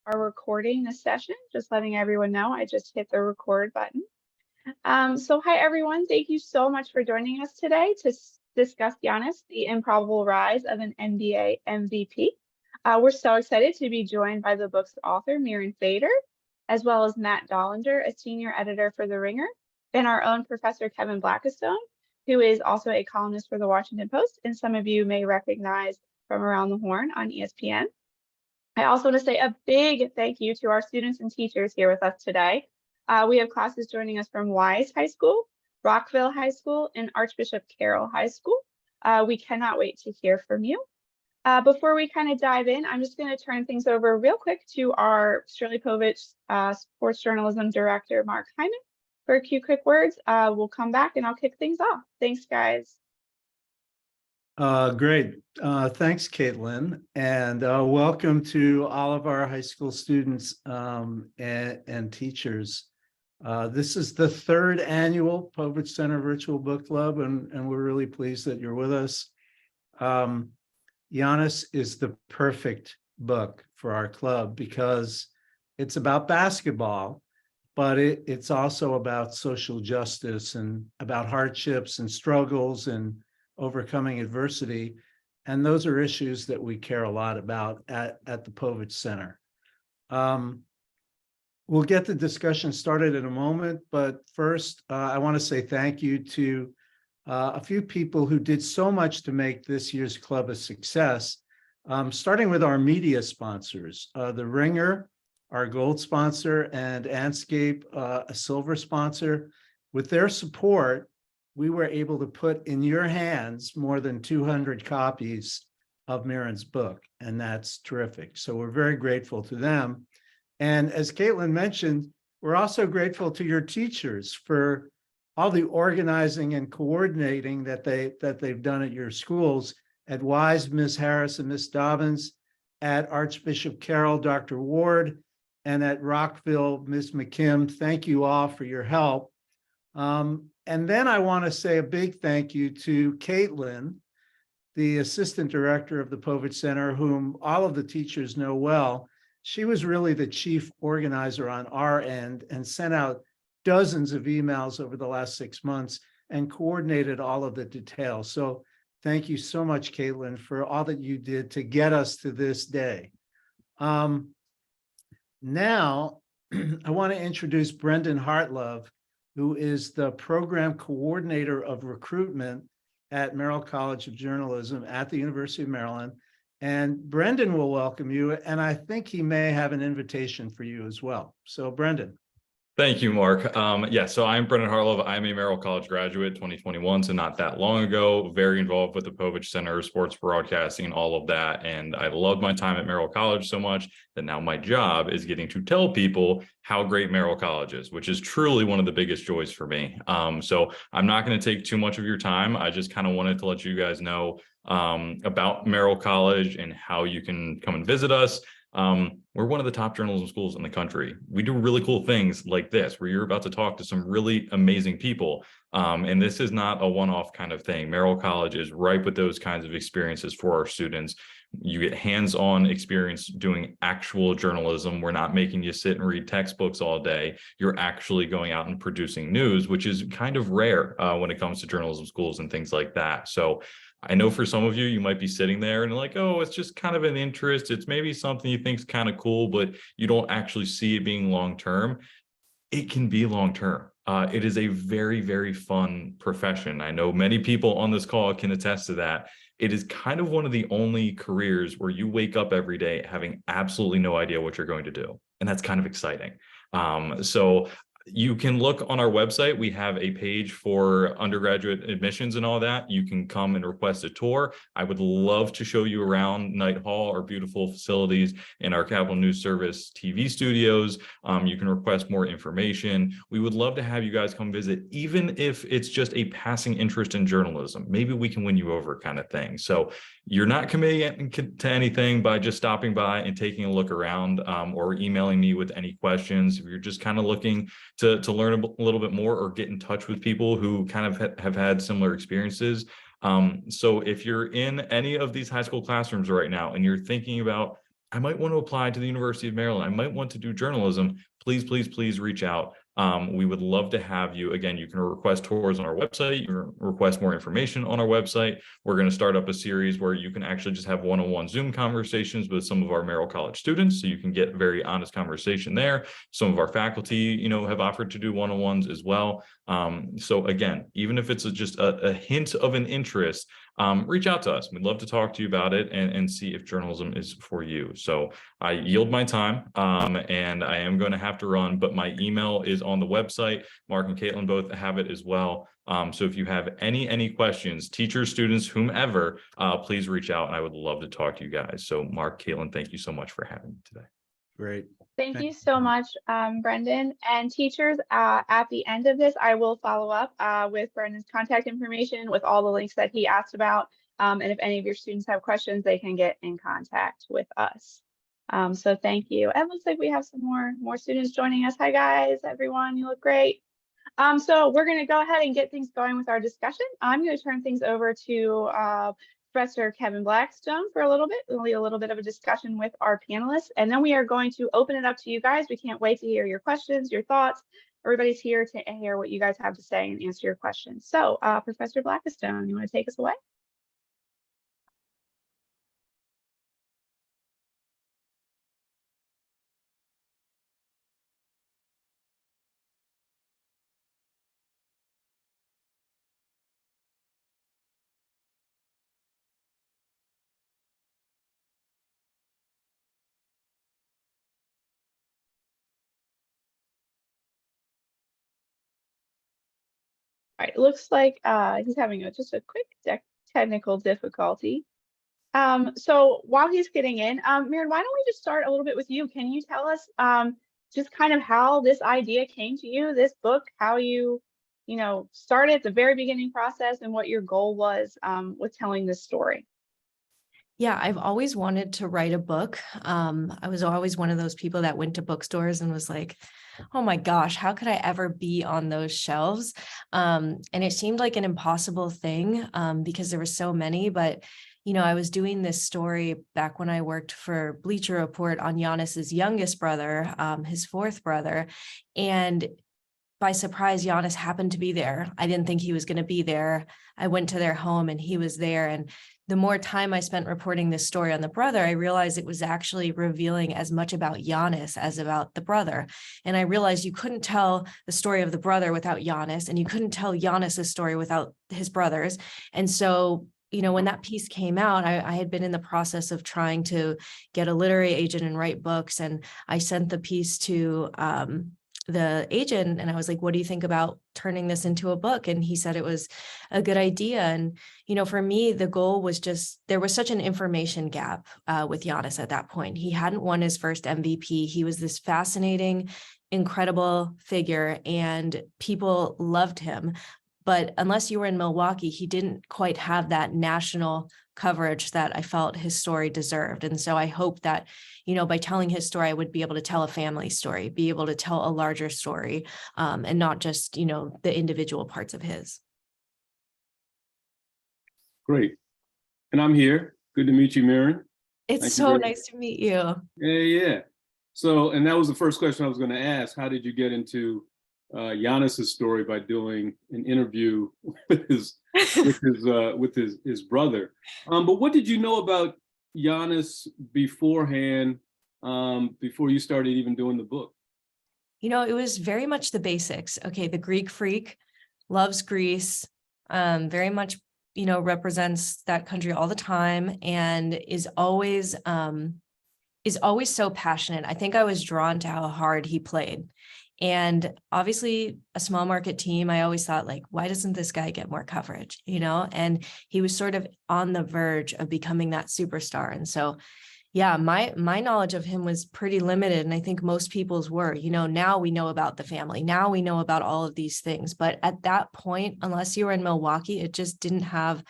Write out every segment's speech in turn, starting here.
are recording this session, just letting everyone know I just hit the record button. So hi everyone, thank you so much for joining us today to discuss Giannis, the improbable rise of an NBA MVP. We're so excited to be joined by the book's author, Mirin, as well as Matt Dollinger, a senior editor for The Ringer, and our own Professor Kevin Blackistone, who is also a columnist for the Washington Post, and some of you may recognize from Around the Horn on ESPN. I also want to say a big thank you to our students and teachers here with us today. We have classes joining us from Wise High School, Rockville High School, and Archbishop Carroll High School. We cannot wait to hear from you. Before we kind of dive in, I'm just going to turn things over real quick to our Shirley Povich Sports Journalism Director, Mark Hyman, for a few quick words. We'll come back and I'll kick things off. Thanks, guys. Great. Thanks, Caitlin. And welcome to all of our high school students and teachers. This is the third annual Povich Center Virtual Book Club, and we're really pleased that you're with us. Giannis is the perfect book for our club because it's about basketball, but it's also about social justice and about hardships and struggles and overcoming adversity. And those are issues that we care a lot about at the Povich Center. We'll get the discussion started in a moment, but first I want to say thank you to a few people who did so much to make this year's club a success, starting with our media sponsors, The Ringer, our gold sponsor, and Anscape, a silver sponsor. With their support, we were able to put in your hands more than 200 copies of Mirin's book, and that's terrific. So we're very grateful to them. And as Caitlin mentioned, we're also grateful to your teachers for all the organizing and coordinating that they've done at your schools. At Wise, Ms. Harris and Ms. Dobbins, at Archbishop Carroll, Dr. Ward, and at Rockville, Ms. McKim. Thank you all for your help. And then I want to say a big thank you to Caitlin, the assistant director of the Povich Center, whom all of the teachers know well. She was really the chief organizer on our end and sent out dozens of emails over the last 6 months and coordinated all of the details. So thank you so much, Caitlin, for all that you did to get us to this day. Now, I want to introduce Brendan Hartlove, who is the program coordinator of recruitment at Merrill College of Journalism at the University of Maryland. And Brendan will welcome you, and I think he may have an invitation for you as well. So Brendan. Thank you, Mark. So I'm Brendan Hartlove. I'm a Merrill College graduate, 2021, so not that long ago. Very involved with the Povich Center, sports broadcasting, and all of that. And I loved my time at Merrill College so much that now my job is getting to tell people how great Merrill College is, which is truly one of the biggest joys for me. So I'm not going to take too much of your time. I just kind of wanted to let you guys know about Merrill College and how you can come and visit us. We're one of the top journalism schools in the country. We do really cool things like this, where you're about to talk to some really amazing people. And this is not a one-off kind of thing. Merrill College is ripe with those kinds of experiences for our students. You get hands-on experience doing actual journalism. We're not making you sit and read textbooks all day. You're actually going out and producing news, which is kind of rare when it comes to journalism schools and things like that. So I know for some of you, you might be sitting there and like, oh, it's just kind of an interest. It's maybe something you think is kind of cool, but you don't actually see it being long-term. It can be long-term. It is a very, very fun profession. I know many people on this call can attest to that. It is kind of one of the only careers where you wake up every day having absolutely no idea what you're going to do. And that's kind of exciting. So you can look on our website. We have a page for undergraduate admissions and all that. You can come and request a tour. I would love to show you around Knight Hall, our beautiful facilities, in our Capital News Service TV studios. You can request more information. We would love to have you guys come visit, even if it's just a passing interest in journalism. Maybe we can win you over kind of thing. So you're not committing to anything by just stopping by and taking a look around, or emailing me with any questions. If you're just kind of looking to learn a little bit more or get in touch with people who kind of have had similar experiences. So if you're in any of these high school classrooms right now and you're thinking about I might want to apply to the University of Maryland. I might want to do journalism. Please, please, please reach out. We would love to have you. Again, you can request tours on our website. You can request more information on our website. We're going to start up a series where you can actually just have one-on-one Zoom conversations with some of our Merrill College students, so you can get very honest conversation there. Some of our faculty, have offered to do one-on-ones as well. So again, even if it's just a hint of an interest, reach out to us. We'd love to talk to you about it and see if journalism is for you. So I yield my time, and I am going to have to run, but my email is on the website. Mark and Caitlin both have it as well. So if you have any questions, teachers, students, whomever, please reach out, and I would love to talk to you guys. So Mark, Caitlin, thank you so much for having me today. Great. Thank you so much, Brendan. And teachers, at the end of this, I will follow up with Brendan's contact information with all the links that he asked about. And if any of your students have questions, they can get in contact with us. So thank you. And it looks like we have some more students joining us. Hi guys, everyone, you look great. So we're going to go ahead and get things going with our discussion. I'm going to turn things over to Professor Kevin Blackistone for a little bit. We'll lead a little bit of a discussion with our panelists, and then we are going to open it up to you guys. We can't wait to hear your questions, your thoughts. Everybody's here to hear what you guys have to say and answer your questions. So Professor Blackistone, you want to take us away? All right, it looks like he's having just a quick technical difficulty. So while he's getting in, Mirin, why don't we just start a little bit with you? Can you tell us just kind of how this idea came to you, this book, how you started at the very beginning process, and what your goal was with telling this story? Yeah, I've always wanted to write a book. I was always one of those people that went to bookstores and was like, oh my gosh, how could I ever be on those shelves? And it seemed like an impossible thing because there were so many, but I was doing this story back when I worked for Bleacher Report on Giannis's youngest brother, his fourth brother. And by surprise, Giannis happened to be there. I didn't think he was going to be there. I went to their home and he was there. And the more time I spent reporting this story on the brother, I realized it was actually revealing as much about Giannis as about the brother. And I realized you couldn't tell the story of the brother without Giannis, and you couldn't tell Giannis's story without his brothers. And so, when that piece came out, I had been in the process of trying to get a literary agent and write books. And I sent the piece to the agent and I was like, what do you think about turning this into a book? And he said it was a good idea. And, for me, the goal was just, there was such an information gap with Giannis at that point. He hadn't won his first MVP. He was this fascinating, incredible figure and people loved him. But unless you were in Milwaukee, he didn't quite have that national coverage that I felt his story deserved. And so I hope that, by telling his story, I would be able to tell a family story, be able to tell a larger story, and not just, the individual parts of his. Great. And I'm here. Good to meet you, Mirin. It's so nice to meet you. Yeah. So, and that was the first question I was going to ask. How did you get into Giannis's story? By doing an interview with his brother. But what did you know about Giannis beforehand, before you started even doing the book? It was very much the basics. Okay, the Greek freak, loves Greece, very much, represents that country all the time, and is always so passionate. I think I was drawn to how hard he played. And obviously a small market team, I always thought, like, why doesn't this guy get more coverage? And he was sort of on the verge of becoming that superstar. And so, yeah, my knowledge of him was pretty limited. And I think most people's were, now we know about the family. Now we know about all of these things. But at that point, unless you were in Milwaukee, it just didn't have,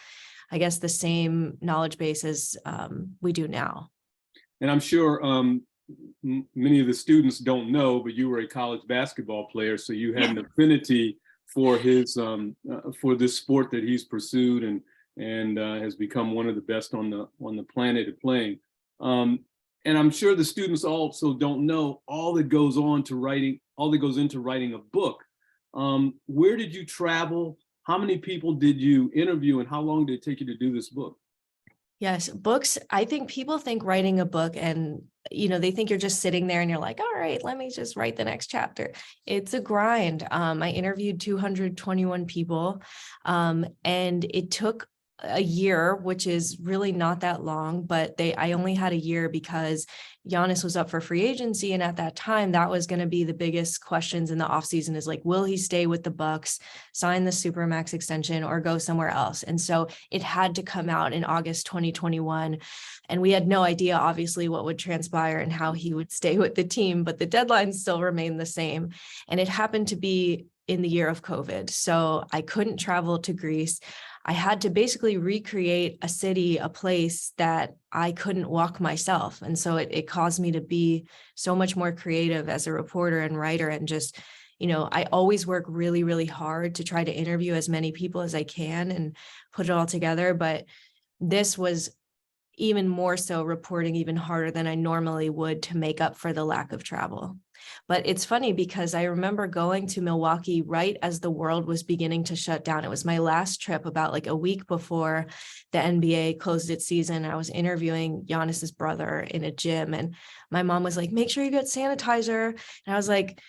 I guess, the same knowledge base as we do now. And I'm sure many of the students don't know, but you were a college basketball player, so you had an affinity for his for this sport that he's pursued and has become one of the best on the planet at playing. I'm sure the students also don't know all that goes into writing a book. Where did you travel? How many people did you interview, and how long did it take you to do this book? Yes, books. I think people think writing a book and, they think you're just sitting there and you're like, all right, let me just write the next chapter. It's a grind. I interviewed 221 people, and it took a year, which is really not that long, but I only had a year because Giannis was up for free agency. And at that time, that was going to be the biggest questions in the offseason is like, will he stay with the Bucks, sign the Supermax extension, or go somewhere else? And so it had to come out in August 2021. And we had no idea, obviously, what would transpire and how he would stay with the team, but the deadline still remained the same. And it happened to be in the year of COVID. So I couldn't travel to Greece. I had to basically recreate a city, a place that I couldn't walk myself. And so it caused me to be so much more creative as a reporter and writer. And just, I always work really, really hard to try to interview as many people as I can and put it all together. But this was even more so reporting even harder than I normally would to make up for the lack of travel. But it's funny because I remember going to Milwaukee right as the world was beginning to shut down. It was my last trip, about like a week before the NBA closed its season. I was interviewing Giannis's brother in a gym, and my mom was like, make sure you get sanitizer. And I was like,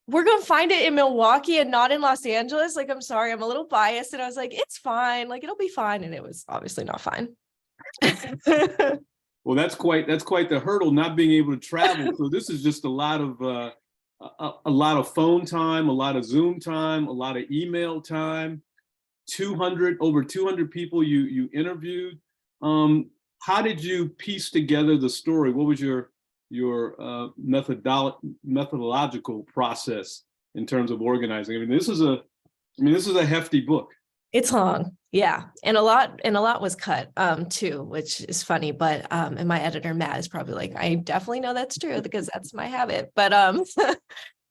we're going to find it in Milwaukee and not in Los Angeles. Like, I'm sorry, I'm a little biased. And I was like, it's fine. Like, it'll be fine. And it was obviously not fine. Well, that's quite the hurdle, not being able to travel. So this is just a lot of phone time, a lot of Zoom time, a lot of email time. Over 200 people you interviewed. How did you piece together the story? What was your methodological process in terms of organizing? I mean, this is a hefty book. It's long. Yeah. And a lot was cut too, which is funny. But and my editor, Matt, is probably like, I definitely know that's true because that's my habit. But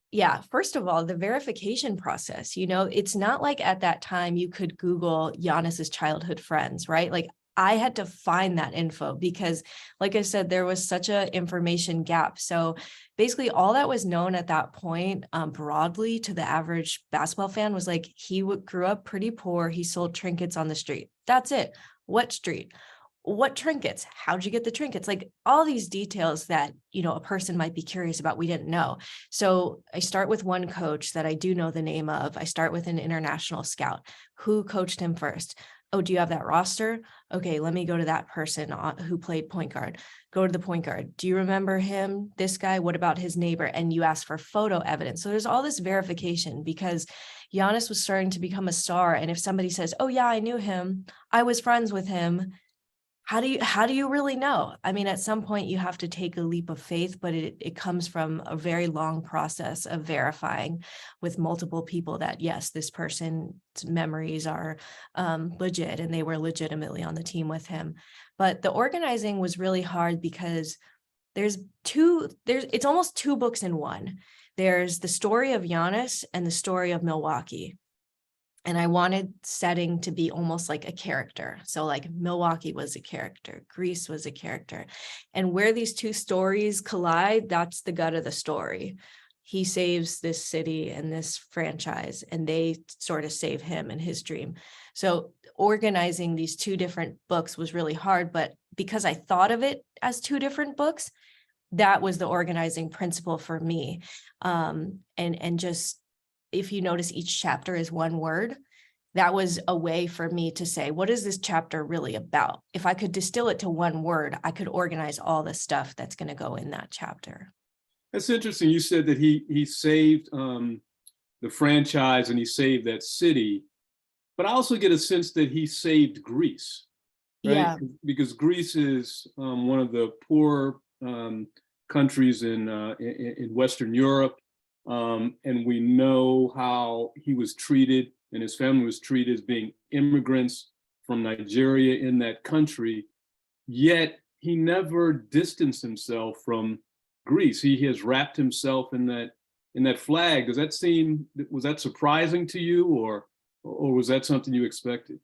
yeah, first of all, the verification process, it's not like at that time you could Google Giannis's childhood friends, right? Like I had to find that info because, like I said, there was such a information gap. So basically all that was known at that point broadly to the average basketball fan was like, he grew up pretty poor. He sold trinkets on the street. That's it. What street? What trinkets? How'd you get the trinkets? Like all these details that, a person might be curious about, we didn't know. So I start with one coach that I do know the name of. I start with an international scout. Who coached him first? Oh, do you have that roster? Okay, let me go to that person who played point guard. Go to the point guard. Do you remember him? This guy? What about his neighbor? And you ask for photo evidence. So there's all this verification because Giannis was starting to become a star. And if somebody says, oh yeah, I knew him, I was friends with him, how do you really know? I mean, at some point you have to take a leap of faith, but it comes from a very long process of verifying with multiple people that yes, this person's memories are legit and they were legitimately on the team with him. But the organizing was really hard because it's almost two books in one. There's the story of Giannis and the story of Milwaukee. And I wanted setting to be almost like a character. So like Milwaukee was a character, Greece was a character. And where these two stories collide, that's the gut of the story. He saves this city and this franchise, and they sort of save him and his dream. So organizing these two different books was really hard, but because I thought of it as two different books, that was the organizing principle for me. And just, if you notice, each chapter is one word. That was a way for me to say, what is this chapter really about? If I could distill it to one word, I could organize all the stuff that's going to go in that chapter. That's interesting. You said that he saved the franchise and he saved that city, but I also get a sense that he saved Greece, right? Yeah. Because Greece is one of the poor countries in Western Europe. And we know how he was treated and his family was treated as being immigrants from Nigeria in that country. Yet he never distanced himself from Greece. He has wrapped himself in that flag. Was that surprising to you, or was that something you expected?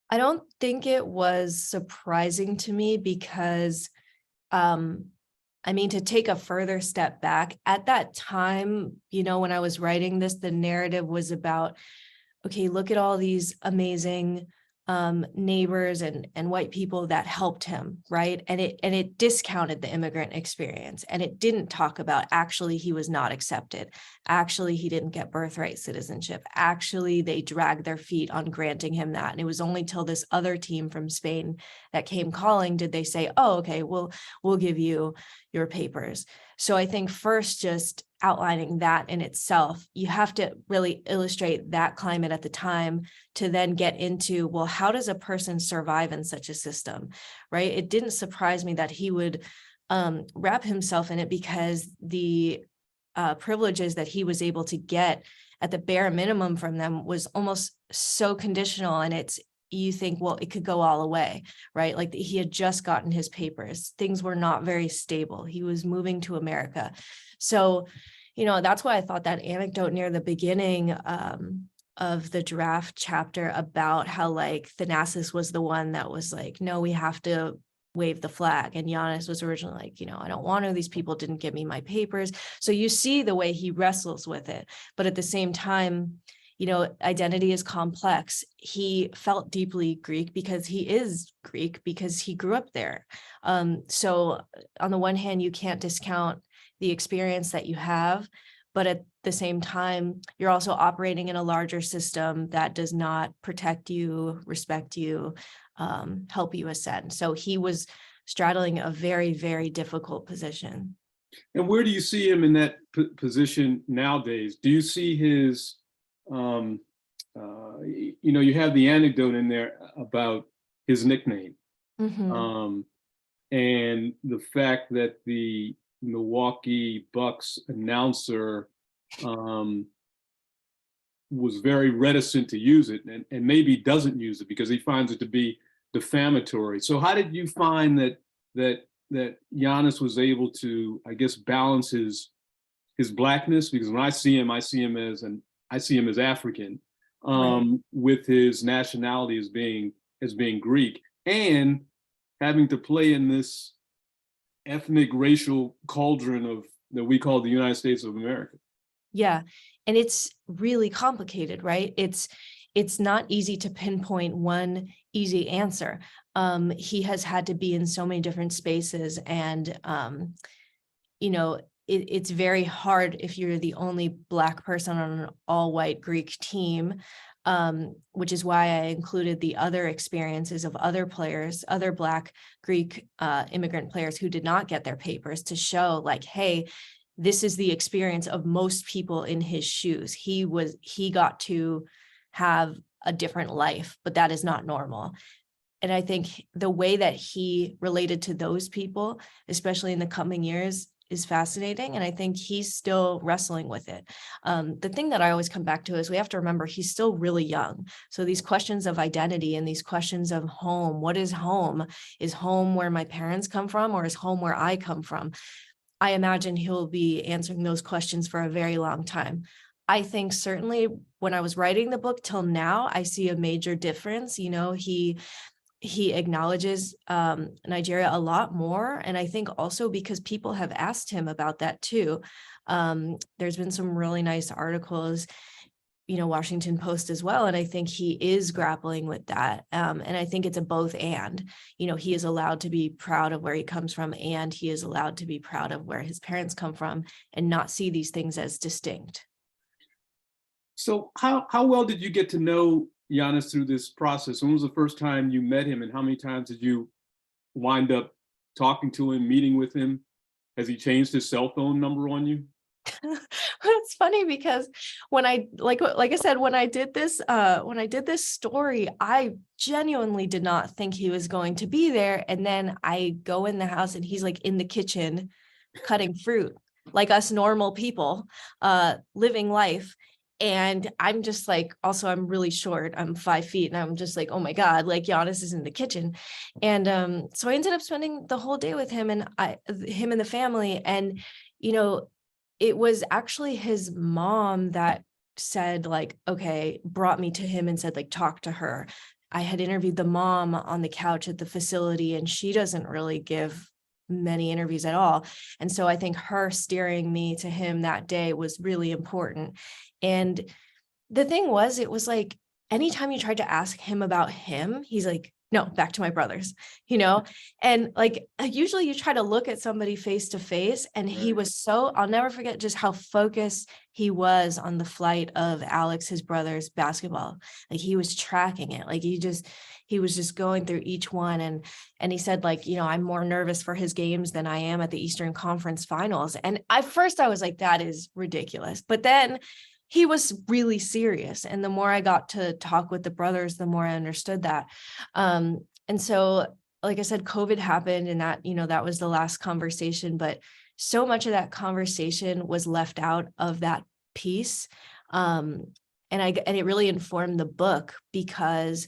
I don't think it was surprising to me because I mean, to take a further step back at that time, when I was writing this, the narrative was about, okay, look at all these amazing neighbors and white people that helped him, right? And it discounted the immigrant experience, and it didn't talk about actually he was not accepted. Actually, he didn't get birthright citizenship. Actually, they dragged their feet on granting him that. And it was only till this other team from Spain that came calling did they say, oh, okay, we'll give you your papers. So I think first, just outlining that in itself, you have to really illustrate that climate at the time to then get into, well, how does a person survive in such a system, right? It didn't surprise me that he would wrap himself in it, because the privileges that he was able to get at the bare minimum from them was almost so conditional. And you think, well, it could go all away, right? Like he had just gotten his papers. Things were not very stable. He was moving to America. So, that's why I thought that anecdote near the beginning of the draft chapter about how like Thanasis was the one that was like, no, we have to wave the flag. And Giannis was originally like, I don't want to, these people didn't give me my papers. So you see the way he wrestles with it. But at the same time, identity is complex. He felt deeply Greek because he is Greek, because he grew up there. So on the one hand, you can't discount the experience that you have, but at the same time, you're also operating in a larger system that does not protect you, respect you, help you ascend. So he was straddling a very, very difficult position. And where do you see him in that position nowadays? Do you see his, you have the anecdote in there about his nickname, and the fact that the Milwaukee Bucks announcer was very reticent to use it, and maybe doesn't use it because he finds it to be defamatory. So how did you find that Giannis was able to, I guess, balance his blackness? Because when I see him as African, Right. with his nationality as being Greek, and having to play in this ethnic racial cauldron that we call the United States of America. Yeah. And it's really complicated, right? It's not easy to pinpoint one easy answer. He has had to be in so many different spaces, and it's very hard if you're the only Black person on an all-white Greek team, which is why I included the other experiences of other players, other Black Greek immigrant players who did not get their papers, to show like, hey, this is the experience of most people in his shoes. He got to have a different life, but that is not normal. And I think the way that he related to those people, especially in the coming years, is fascinating. And I think he's still wrestling with it. The thing that I always come back to is we have to remember he's still really young. So these questions of identity and these questions of home, what is home? Is home where my parents come from, or is home where I come from? I imagine he'll be answering those questions for a very long time. I think certainly when I was writing the book till now, I see a major difference. He acknowledges Nigeria a lot more. And I think also because people have asked him about that too. There's been some really nice articles, Washington Post as well. And I think he is grappling with that. And I think it's a both and, he is allowed to be proud of where he comes from, and he is allowed to be proud of where his parents come from, and not see these things as distinct. So how well did you get to know Giannis through this process? When was the first time you met him, and how many times did you wind up talking to him, meeting with him? Has he changed his cell phone number on you? It's funny because when I like I said, when I did this story, I genuinely did not think he was going to be there. And then I go in the house and he's like in the kitchen cutting fruit, like us normal people, living life. And I'm just like, also, I'm really short. I'm 5 feet. And I'm just like, oh my God, like Giannis is in the kitchen. And so I ended up spending the whole day with him and the family. And, it was actually his mom that said, like, okay, brought me to him and said, like, talk to her. I had interviewed the mom on the couch at the facility, and she doesn't really give many interviews at all. And so I think her steering me to him that day was really important. And the thing was, it was like, anytime you tried to ask him about him, he's like, no, back to my brothers, and like, usually you try to look at somebody face to face, and he was I'll never forget just how focused he was on the flight of Alex, his brother's basketball. Like, he was tracking it. Like, he was just going through each one. And he said, like, I'm more nervous for his games than I am at the Eastern Conference Finals. And at first I was like, that is ridiculous. But then he was really serious. And the more I got to talk with the brothers, the more I understood that. And so, like I said, COVID happened, and that, that was the last conversation, but so much of that conversation was left out of that piece. And it really informed the book, because,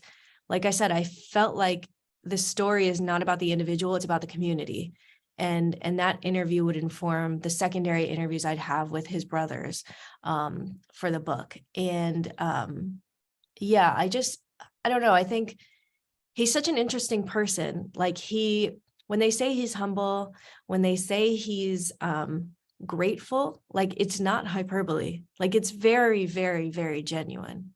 like I said, I felt like the story is not about the individual, it's about the community. And that interview would inform the secondary interviews I'd have with his brothers for the book. And yeah, I don't know. I think he's such an interesting person. Like, when they say he's humble, when they say he's grateful, like, it's not hyperbole. Like, it's very, very, very genuine.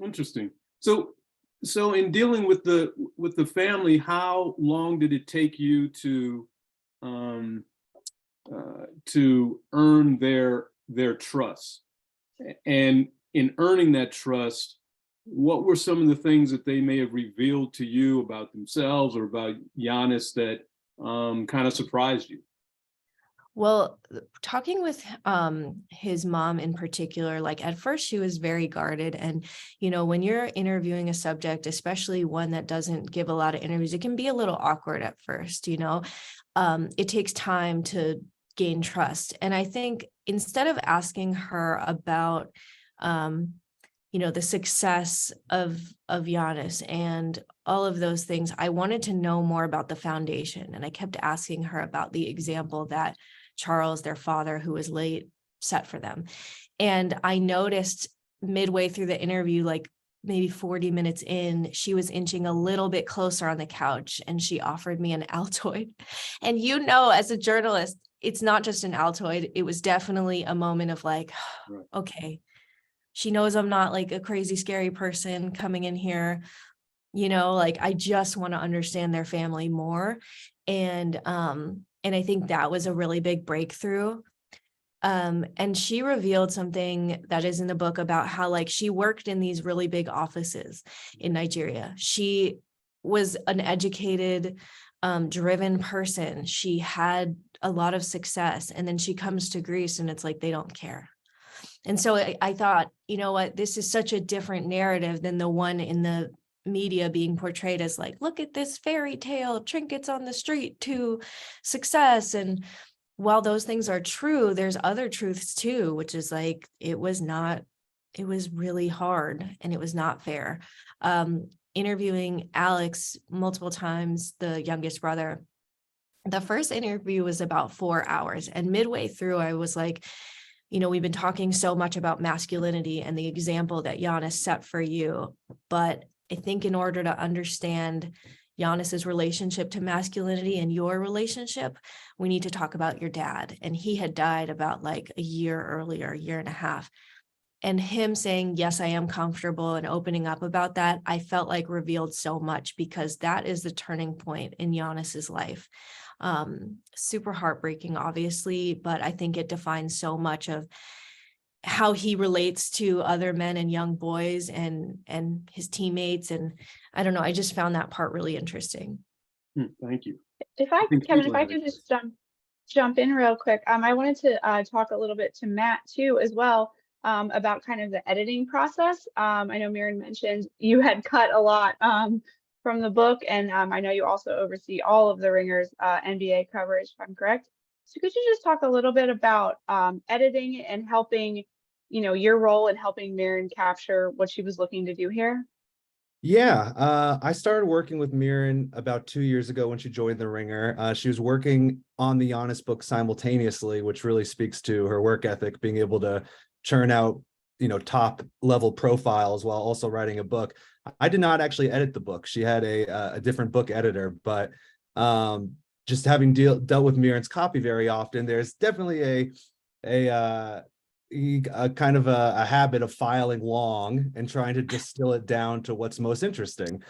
Interesting. So in dealing with the family, how long did it take you to earn their trust? And in earning that trust, what were some of the things that they may have revealed to you about themselves or about Giannis that kind of surprised you? Well, talking with his mom in particular, like, at first she was very guarded. And, when you're interviewing a subject, especially one that doesn't give a lot of interviews, it can be a little awkward at first. It takes time to gain trust. And I think instead of asking her about, the success of Giannis and all of those things, I wanted to know more about the foundation. And I kept asking her about the example that Charles, their father, who was late, set for them. And I noticed midway through the interview, like maybe 40 minutes in, she was inching a little bit closer on the couch, and she offered me an Altoid. And as a journalist, it's not just an Altoid. It was definitely a moment of like, okay, she knows I'm not like a crazy, scary person coming in here. Like, I just want to understand their family more. And I think that was a really big breakthrough. And she revealed something that is in the book about how, like, she worked in these really big offices in Nigeria. She was an educated, driven person. She had a lot of success. And then she comes to Greece, and it's like, they don't care. And so I thought, this is such a different narrative than the one in the media being portrayed as like, look at this fairy tale, trinkets on the street to success. And while those things are true, there's other truths too, which is like, it was really hard, and it was not fair. Interviewing Alex multiple times, the youngest brother, the first interview was about 4 hours. And midway through, I was like, we've been talking so much about masculinity and the example that Giannis set for you. But I think in order to understand Giannis's relationship to masculinity and your relationship, we need to talk about your dad. And he had died about like a year earlier, a year and a half. And him saying, yes, I am comfortable, and opening up about that, I felt like revealed so much, because that is the turning point in Giannis's life. Super heartbreaking, obviously, but I think it defines so much of how he relates to other men and young boys and his teammates. And I don't know, I just found that part really interesting. Thank you. Kevin, if I could just jump in real quick. I wanted to talk a little bit to Matt too, as well, about kind of the editing process. I know Mirin mentioned you had cut a lot from the book, and I know you also oversee all of the Ringer's NBA coverage, if I'm correct. So could you just talk a little bit about editing and helping, your role in helping Mirin capture what she was looking to do here? Yeah, I started working with Mirin about 2 years ago when she joined the Ringer. She was working on the Giannis book simultaneously, which really speaks to her work ethic, being able to churn out, top level profiles while also writing a book. I did not actually edit the book. She had a different book editor, but just having dealt with Mirin's copy very often, there's definitely a kind of a habit of filing long and trying to distill it down to what's most interesting.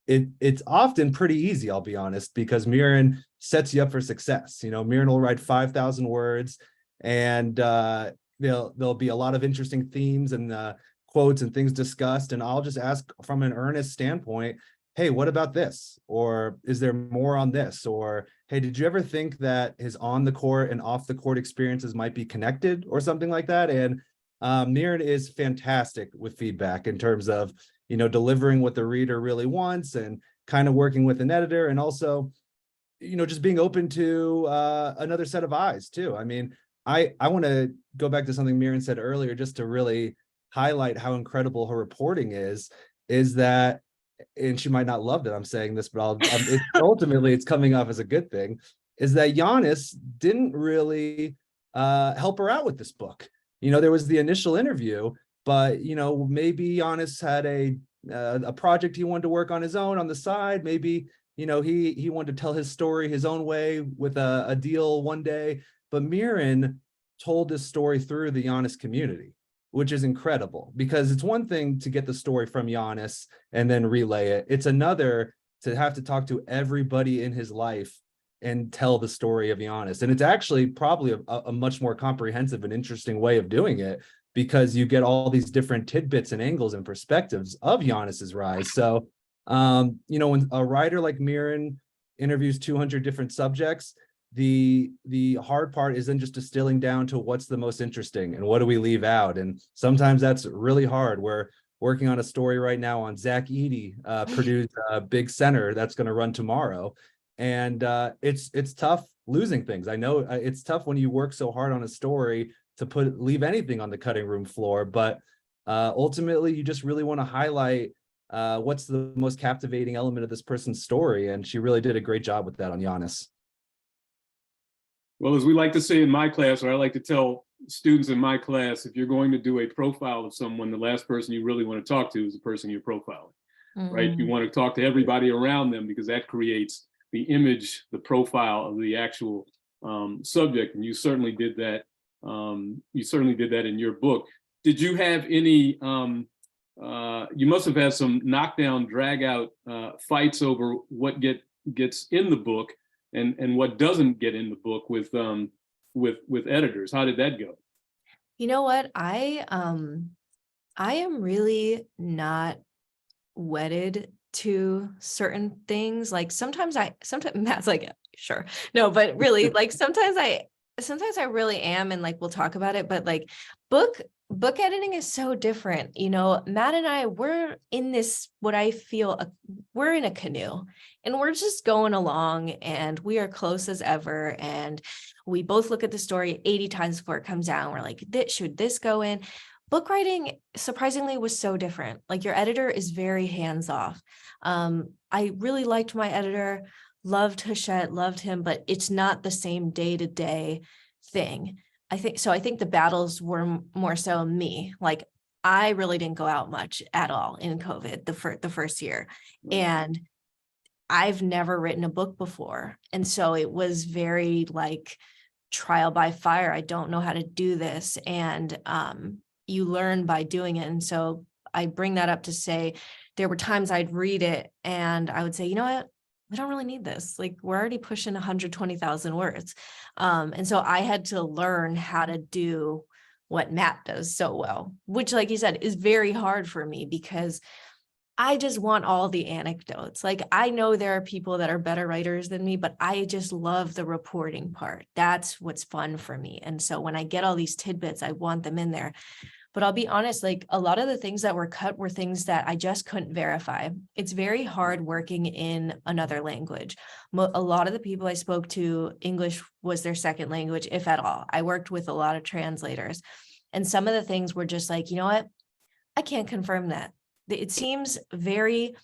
It's often pretty easy, I'll be honest, because Mirin sets you up for success. Mirin will write 5,000 words, and there'll be a lot of interesting themes and quotes and things discussed, and I'll just ask from an earnest standpoint, hey, what about this? Or is there more on this? Or, hey, did you ever think that his on the court and off the court experiences might be connected or something like that? And Mirin is fantastic with feedback in terms of, delivering what the reader really wants and kind of working with an editor, and also, just being open to another set of eyes too. I mean, I want to go back to something Mirin said earlier, just to really highlight how incredible her reporting is that, and she might not love that I'm saying this, but ultimately it's coming off as a good thing, is that Giannis didn't really help her out with this book. There was the initial interview, but maybe Giannis had a project he wanted to work on his own on the side. Maybe he wanted to tell his story his own way with a deal one day. But Mirin told this story through the Giannis community, which is incredible, because it's one thing to get the story from Giannis and then relay it. It's another to have to talk to everybody in his life and tell the story of Giannis. And it's actually probably a much more comprehensive and interesting way of doing it, because you get all these different tidbits and angles and perspectives of Giannis's rise. So, when a writer like Mirin interviews 200 different subjects, the hard part is then just distilling down to what's the most interesting and what do we leave out. And sometimes that's really hard. We're working on a story right now on Zach Edey, Purdue's big center that's going to run tomorrow. And it's tough losing things. I know it's tough when you work so hard on a story to leave anything on the cutting room floor, but ultimately you just really want to highlight what's the most captivating element of this person's story. And she really did a great job with that on Giannis. Well, as we like to say in my class, or I like to tell students in my class, if you're going to do a profile of someone, the last person you really want to talk to is the person you're profiling, right? You want to talk to everybody around them, because that creates the image, the profile of the actual subject. And you certainly did that. You certainly did that in your book. Did you have any, you must have had some knockdown, drag out fights over what gets in the book and what doesn't get in the book with editors. How did that go? You know what? I am really not wedded to certain things. Like sometimes Matt's like, sure. No, but really, like sometimes I really am, and like we'll talk about it, but like book editing is so different. Matt and I, we're in this, what I feel, we're in a canoe and we're just going along, and we are close as ever. And we both look at the story 80 times before it comes out. We're like, should this go in? Book writing, surprisingly, was so different. Like your editor is very hands-off. I really liked my editor, loved Hachette, loved him, but it's not the same day-to-day thing. I think the battles were more so me. Like I really didn't go out much at all in COVID the first year. And I've never written a book before. And so it was very like trial by fire. I don't know how to do this. And you learn by doing it. And so I bring that up to say there were times I'd read it and I would say, you know what? We don't really need this. Like we're already pushing 120,000 words. And so I had to learn how to do what Matt does so well, which, like you said, is very hard for me because I just want all the anecdotes. Like I know there are people that are better writers than me, but I just love the reporting part. That's what's fun for me. And so when I get all these tidbits, I want them in there. But I'll be honest, like a lot of the things that were cut were things that I just couldn't verify. It's very hard working in another language. A lot of the people I spoke to, English was their second language, if at all. I worked with a lot of translators. And some of the things were just like, you know what? I can't confirm that. It seems very,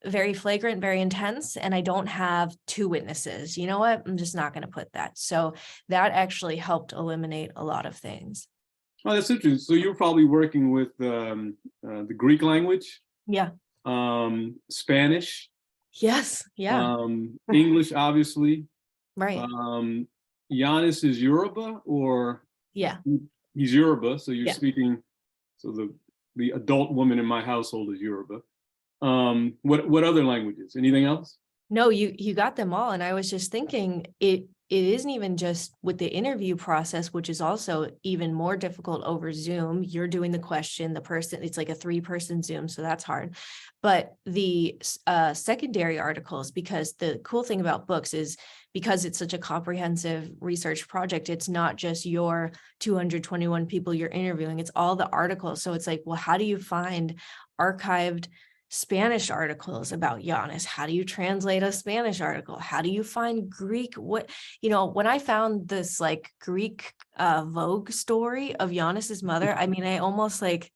very flagrant, very intense, and I don't have two witnesses. You know what? I'm just not going to put that. So that actually helped eliminate a lot of things. Oh, that's interesting. So you're probably working with the Greek language, Yeah. Spanish, Yes. Yeah. English, obviously. Right. Giannis is Yoruba, or Yeah. he's Yoruba, so you're Yeah. speaking. So the adult woman in my household is Yoruba. What other languages? Anything else? No, you got them all. And I was just thinking it isn't even just with the interview process, which is also even more difficult over Zoom. You're doing the question, the person, it's like a 3-person Zoom, so that's hard. But the secondary articles, because the cool thing about books is because it's such a comprehensive research project, it's not just your 221 people you're interviewing, it's all the articles. So it's like, well, how do you find archived Spanish articles about Giannis? How do you translate a Spanish article? How do you find Greek? When I found this like Greek Vogue story of Giannis's mother, I mean, I almost like,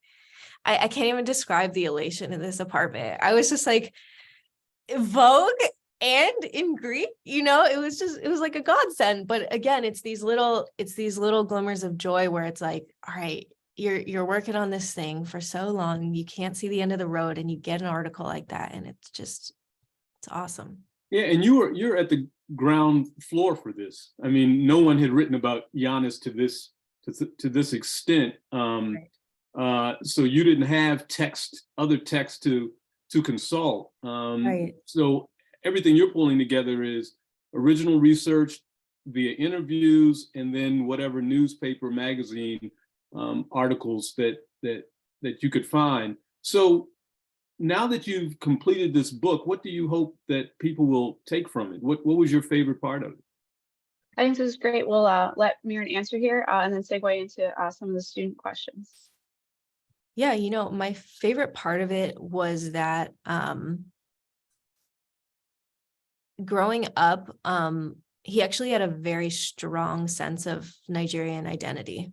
I can't even describe the elation in this apartment. I was just like, Vogue and in Greek, it was like a godsend. But again, it's these little glimmers of joy where it's like, all right, you're working on this thing for so long, you can't see the end of the road, and you get an article like that, and it's awesome. Yeah, and you're at the ground floor for this. I mean, no one had written about Giannis to this extent. So you didn't have other text to consult. Right. So everything you're pulling together is original research via interviews, and then whatever newspaper, magazine articles that you could find. So now that you've completed this book, what do you hope that people will take from it? What was your favorite part of it? I think this is great. We'll let Mirin answer here and then segue into some of the student questions. Yeah, my favorite part of it was that growing up, he actually had a very strong sense of Nigerian identity.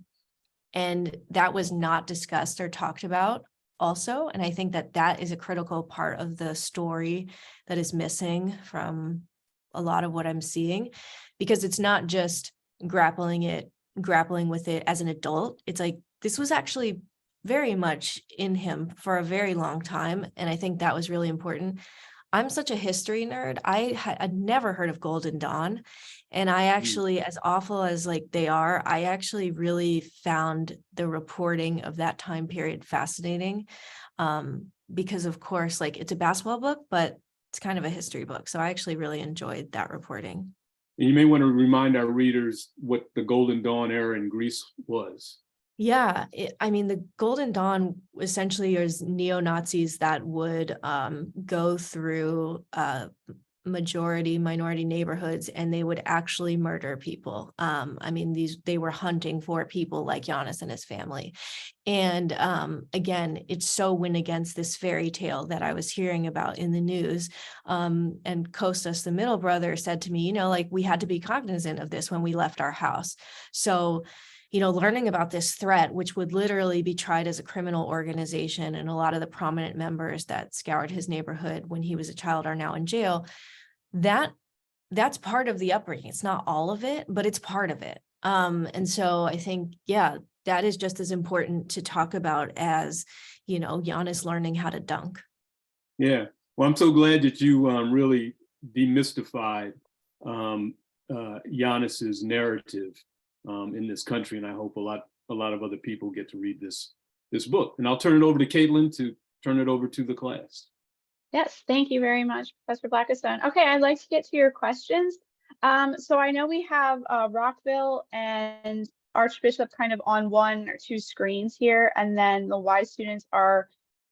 And that was not discussed or talked about also. And I think that is a critical part of the story that is missing from a lot of what I'm seeing, because it's not just grappling with it as an adult. It's like, this was actually very much in him for a very long time. And I think that was really important. I'm such a history nerd. I'd never heard of Golden Dawn. And I actually, as awful as like they are, I actually really found the reporting of that time period fascinating. Because of course, like it's a basketball book, but it's kind of a history book. So I actually really enjoyed that reporting. And you may want to remind our readers what the Golden Dawn era in Greece was. Yeah, the Golden Dawn essentially is neo-Nazis that would go through minority neighborhoods, and they would actually murder people. They were hunting for people like Giannis and his family. And again, it's so went against this fairy tale that I was hearing about in the news. And Kostas, the middle brother, said to me, we had to be cognizant of this when we left our house. So learning about this threat, which would literally be tried as a criminal organization, and a lot of the prominent members that scoured his neighborhood when he was a child are now in jail, that's part of the upbringing. It's not all of it, but it's part of it. And so I think, that is just as important to talk about as, Giannis learning how to dunk. Yeah. Well, I'm so glad that you really demystified Giannis's narrative in this country, and I hope a lot of other people get to read this book. And I'll turn it over to Caitlin to turn it over to the class. Yes, thank you very much, Professor Blackistone. Okay, I'd like to get to your questions. So I know we have Rockville and Archbishop kind of on 1 or 2 screens here, and then the Y students are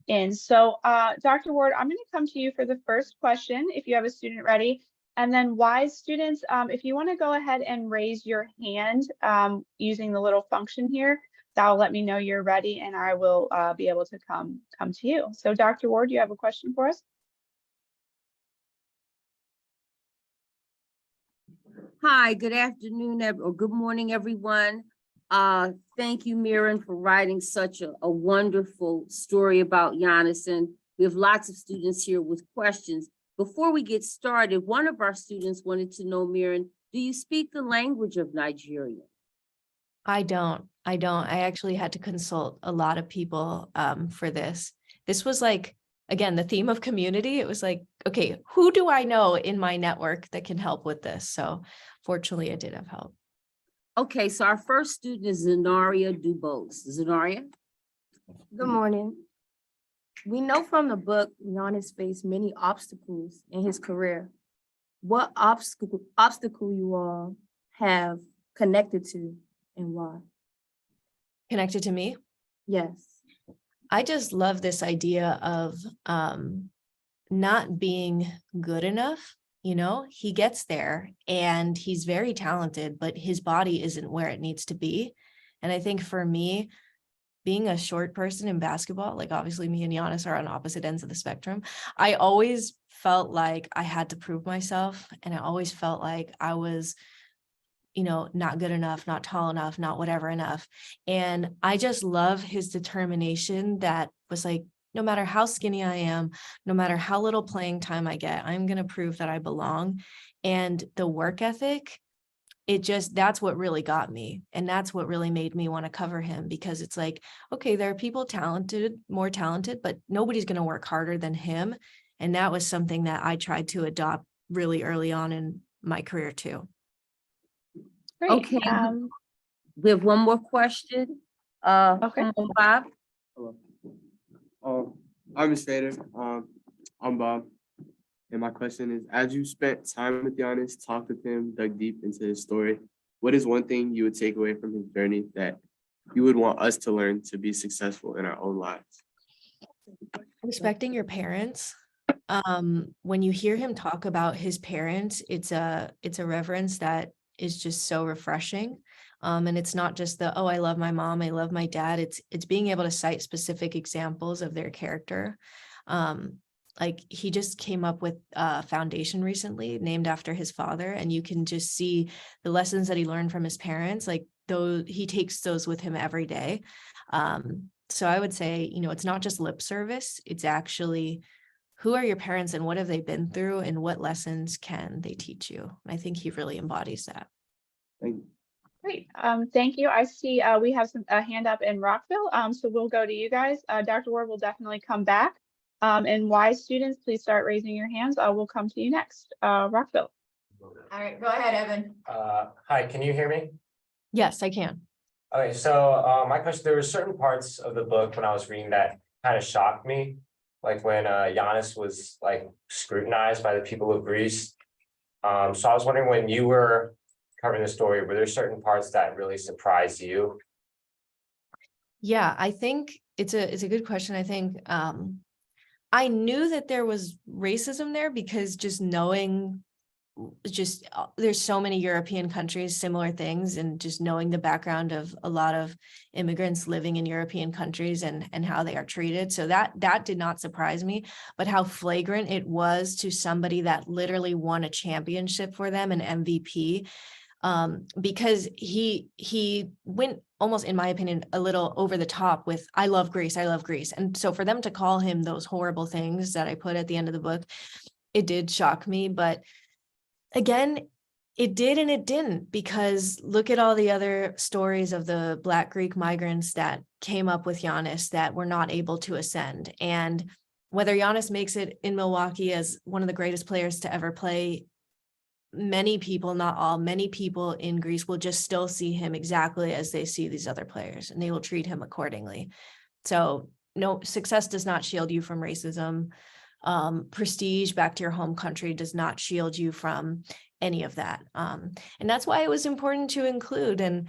in. So Dr. Ward, I'm going to come to you for the first question if you have a student ready. And then Y students, if you want to go ahead and raise your hand using the little function here, that'll let me know you're ready, and I will be able to come to you. So Dr. Ward, you have a question for us? Hi, good afternoon or good morning, everyone. Thank you, Mirin, for writing such a wonderful story about Giannis. And we have lots of students here with questions. Before we get started, one of our students wanted to know, Mirin, do you speak the language of Nigerian? I don't. I actually had to consult a lot of people for this. This was like again, the theme of community, it was like, okay, who do I know in my network that can help with this? So fortunately, it did have help. Okay, so our first student is Zenaria Dubose. Zenaria? Good morning. We know from the book, Giannis faced many obstacles in his career. What obstacle you all have connected to and why? Connected to me, Yes. I just love this idea of not being good enough. You know, he gets there and he's very talented, but his body isn't where it needs to be. And I think for me, being a short person in basketball, like obviously me and Giannis are on opposite ends of the spectrum, I always felt like I had to prove myself. And I always felt like I was, you know, not good enough, not tall enough, not whatever enough. And I just love his determination that was like, no matter how skinny I am, no matter how little playing time I get, I'm going to prove that I belong. And the work ethic, that's what really got me. And that's what really made me want to cover him, because it's like, okay, there are people more talented, but nobody's going to work harder than him. And that was something that I tried to adopt really early on in my career too. Great. Okay. We have one more question. Okay. Come on, Bob. Hello. I'm Ms. Fader. I'm Bob. And my question is, as you spent time with Giannis, talked with him, dug deep into his story, what is one thing you would take away from his journey that you would want us to learn to be successful in our own lives? Respecting your parents. When you hear him talk about his parents, it's a reverence that is just so refreshing. And it's not just oh, I love my mom, I love my dad. It's being able to cite specific examples of their character. Like he just came up with a foundation recently named after his father, and you can just see the lessons that he learned from his parents. Like he takes those with him every day. So I would say, you know, it's not just lip service. It's actually, who are your parents and what have they been through and what lessons can they teach you? I think he really embodies that. Thank you. Great. Thank you. I see we have a hand up in Rockville. So we'll go to you guys. Dr. Ward will definitely come back. And wise students, please start raising your hands. We'll come to you next. Rockville. All right, go ahead, Evan. Hi, can you hear me? Yes, I can. Okay, so my question, there were certain parts of the book when I was reading that kind of shocked me. Like when Giannis was like scrutinized by the people of Greece. So I was wondering, when you were covering the story, were there certain parts that really surprised you? Yeah, I think it's a good question. I think I knew that there was racism there because there's so many European countries, similar things, and just knowing the background of a lot of immigrants living in European countries and how they are treated. So that did not surprise me, but how flagrant it was to somebody that literally won a championship for them, an MVP. Because he went almost, in my opinion, a little over the top with, I love Greece. And so for them to call him those horrible things that I put at the end of the book, it did shock me. But again, it did and it didn't, because look at all the other stories of the Black Greek migrants that came up with Giannis that were not able to ascend. And whether Giannis makes it in Milwaukee as one of the greatest players to ever play, many people, not all, many people in Greece will just still see him exactly as they see these other players, and they will treat him accordingly. So no, success does not shield you from racism. Prestige back to your home country does not shield you from any of that. And that's why it was important to include. And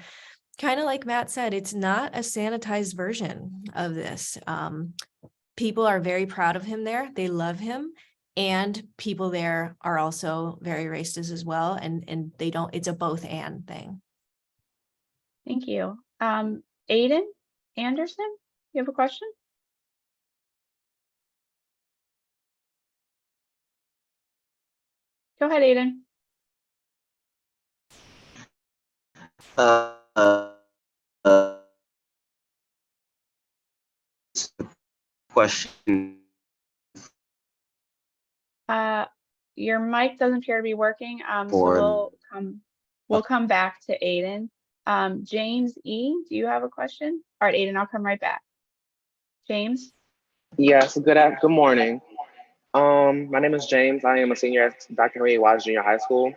kind of like Matt said, it's not a sanitized version of this. People are very proud of him there. They love him. And people there are also very racist as well. And they don't, it's a both and thing. Thank you. Aiden Anderson, you have a question? Go ahead, Aiden. Question. Your mic doesn't appear to be working. So For- we'll come back to Aiden. James E, do you have a question? All right, Aiden, I'll come right back. James. Yes, good morning. My name is James. I am a senior at Dr. Henry Wise Junior High School.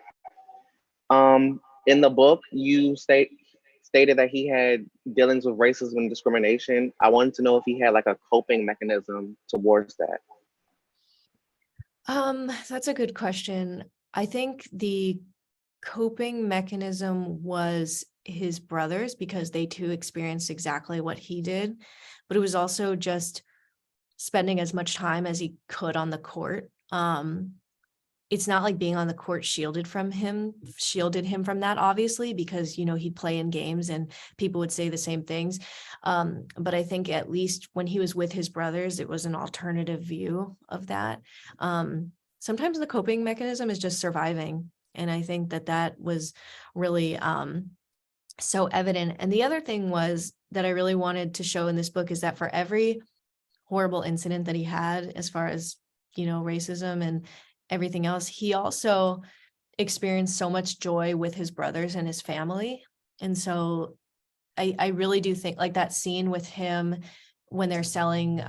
In the book, you stated that he had dealings with racism and discrimination. I wanted to know if he had like a coping mechanism towards that. That's a good question. I think the coping mechanism was his brothers because they too experienced exactly what he did, but it was also just spending as much time as he could on the court. It's not like being on the court shielded him from that, obviously, because, you know, he'd play in games and people would say the same things. But I think at least when he was with his brothers, it was an alternative view of that. Sometimes the coping mechanism is just surviving. And I think that was really so evident. And the other thing was that I really wanted to show in this book is that for every horrible incident that he had, as far as, you know, racism and everything else, he also experienced so much joy with his brothers and his family. And so I really do think like that scene with him when they're selling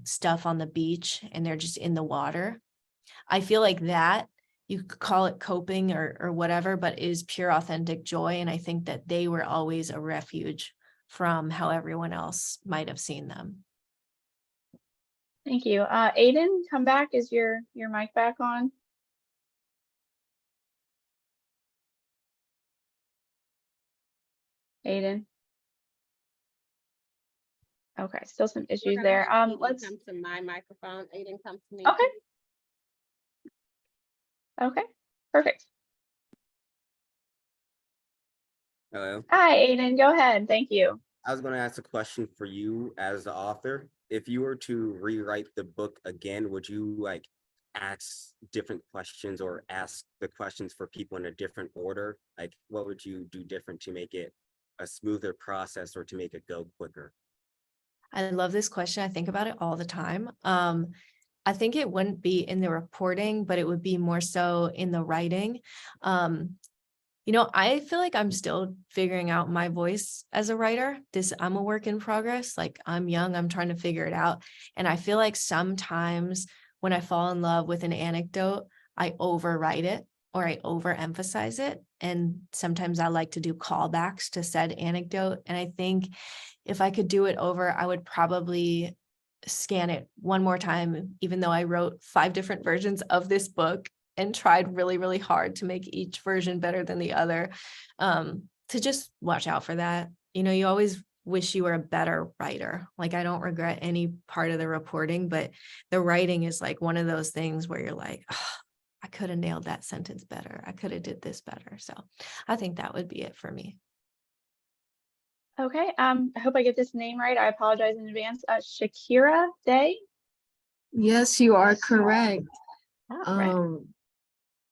stuff on the beach and they're just in the water. I feel like that you could call it coping or whatever, but is pure authentic joy. And I think that they were always a refuge from how everyone else might have seen them. Thank you. Aiden, come back. Is your mic back on? Aiden. Okay, still some issues there. Let's come to my microphone. Aiden, come to me. Okay. Okay, perfect. Hello. Hi, Aiden. Go ahead. Thank you. I was going to ask a question for you as the author. If you were to rewrite the book again, would you like ask different questions or ask the questions for people in a different order? Like, what would you do different to make it a smoother process or to make it go quicker? I love this question. I think about it all the time. I think it wouldn't be in the reporting, but it would be more so in the writing. You know, I feel like I'm still figuring out my voice as a writer. I'm a work in progress. Like I'm young, I'm trying to figure it out. And I feel like sometimes when I fall in love with an anecdote, I overwrite it or I overemphasize it. And sometimes I like to do callbacks to said anecdote. And I think if I could do it over, I would probably scan it one more time, even though I wrote 5 different versions of this book and tried really, really hard to make each version better than the other, to just watch out for that. You know, you always wish you were a better writer. Like I don't regret any part of the reporting, but the writing is like one of those things where you're like, oh, I could have nailed that sentence better. I could have did this better. So I think that would be it for me. Okay, I hope I get this name right. I apologize in advance. Shakira Day? Yes, you are correct. All right.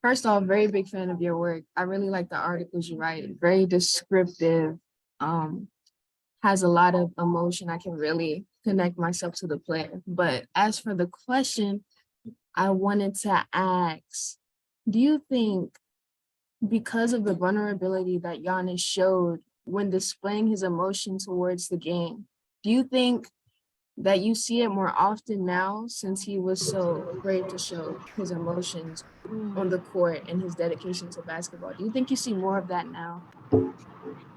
First off, very big fan of your work. I really like the articles you write. Very descriptive. Has a lot of emotion. I can really connect myself to the player. But as for the question, I wanted to ask, do you think because of the vulnerability that Giannis showed when displaying his emotion towards the game, do you think that you see it more often now since he was so afraid to show his emotions on the court and his dedication to basketball? Do you think you see more of that now?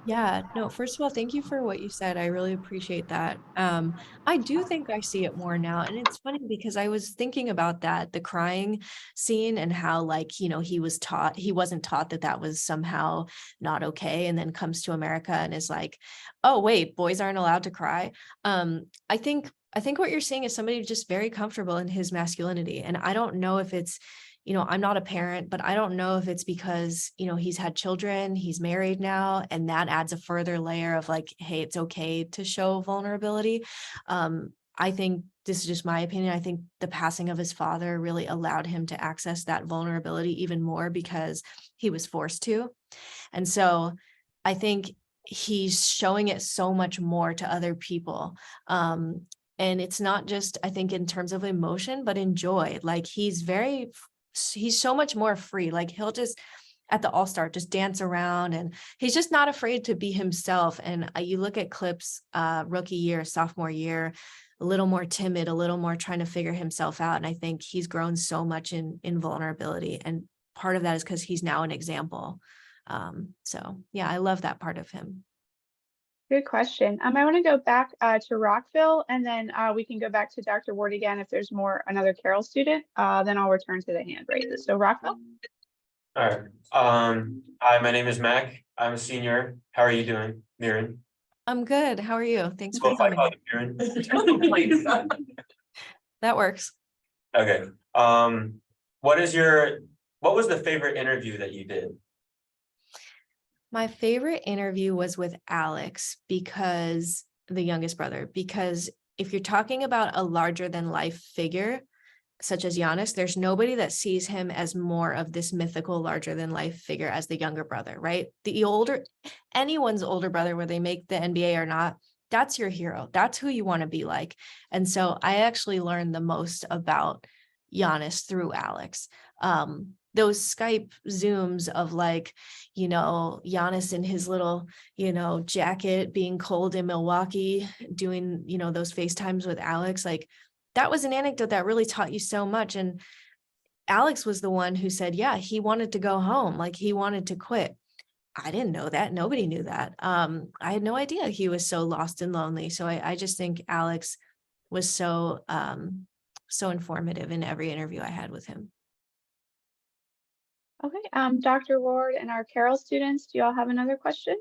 Yeah, no, first of all, thank you for what you said. I really appreciate that. I do think I see it more now. And it's funny because I was thinking about that, the crying scene and how like, you know, he wasn't taught that was somehow not okay. And then comes to America and is like, oh, wait, boys aren't allowed to cry. I think what you're seeing is somebody just very comfortable in his masculinity. And I don't know if it's, you know, I'm not a parent, but I don't know if it's because, you know, he's had children, he's married now, and that adds a further layer of like, hey, it's okay to show vulnerability. I think this is just my opinion. I think the passing of his father really allowed him to access that vulnerability even more because he was forced to. And so I think he's showing it so much more to other people. And it's not just, I think, in terms of emotion, but in joy. Like he's so much more free. Like he'll just at the All-Star, just dance around, and he's just not afraid to be himself. And you look at clips, rookie year, sophomore year, a little more timid, a little more trying to figure himself out. And I think he's grown so much in vulnerability. And part of that is because he's now an example. So yeah, I love that part of him. Good question. I want to go back to Rockville, and then we can go back to Dr. Ward again if there's another Carroll student. Then I'll return to the hand raises. So Rockville. All right. Hi, my name is Mac. I'm a senior. How are you doing, Mirin? I'm good. How are you? Thanks Well, for if I call coming. you Mirin. That works. Okay. What was the favorite interview that you did? My favorite interview was with Alex, because the youngest brother, because if you're talking about a larger than life figure, such as Giannis, there's nobody that sees him as more of this mythical, larger than life figure as the younger brother, right? Anyone's older brother, whether they make the NBA or not, that's your hero. That's who you want to be like. And so I actually learned the most about Giannis through Alex. Those Skype Zooms of Giannis in his little, jacket, being cold in Milwaukee, doing, those FaceTimes with Alex, that was an anecdote that really taught you so much. And Alex was the one who said, yeah, he wanted to go home. He wanted to quit. I didn't know that. Nobody knew that. I had no idea he was so lost and lonely. So I just think Alex was so informative in every interview I had with him. Okay, Dr. Ward and our Carroll students, do y'all have another question?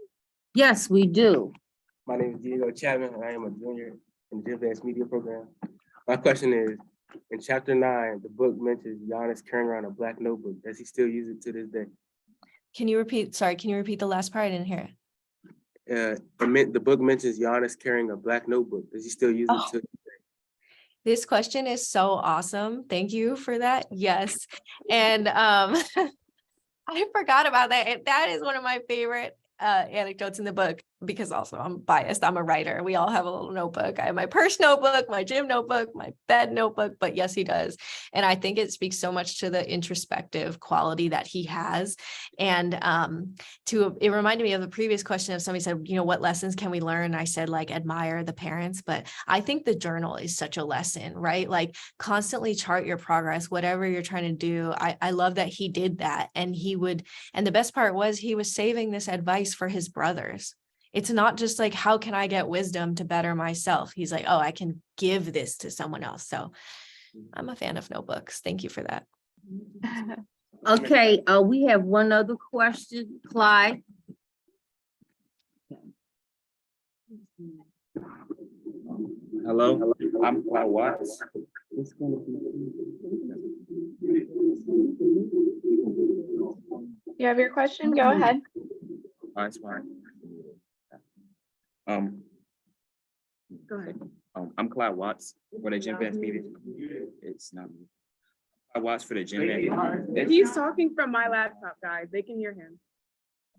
Yes, we do. My name is Diego Chapman, and I am a junior in the advanced media program. My question is, in chapter 9, the book mentions Giannis carrying around a black notebook. Does he still use it to this day? Can you repeat the last part? I didn't hear it. The book mentions Giannis carrying a black notebook. Does he still use it to this day? This question is so awesome. Thank you for that. Yes. And I forgot about that. That is one of my favorite anecdotes in the book, because also I'm biased. I'm a writer. We all have a little notebook. I have my purse notebook, my gym notebook, my bed notebook, but yes, he does. And I think it speaks so much to the introspective quality that he has. And it reminded me of the previous question of somebody said, what lessons can we learn? I said, admire the parents, but I think the journal is such a lesson, right? Constantly chart your progress, whatever you're trying to do. I love that he did that. And and the best part was he was saving this advice for his brothers. It's not just how can I get wisdom to better myself? He's like, oh, I can give this to someone else. So I'm a fan of notebooks. Thank you for that. Okay, we have one other question, Clyde. Hello, I'm Clyde Watts. You have your question? Go ahead. That's fine. Go ahead. I'm Clyde Watts for the Gym Advanced Media. It's not me. Clyde Watts for the Gym Advanced. He's talking from my laptop, guys. They can hear him.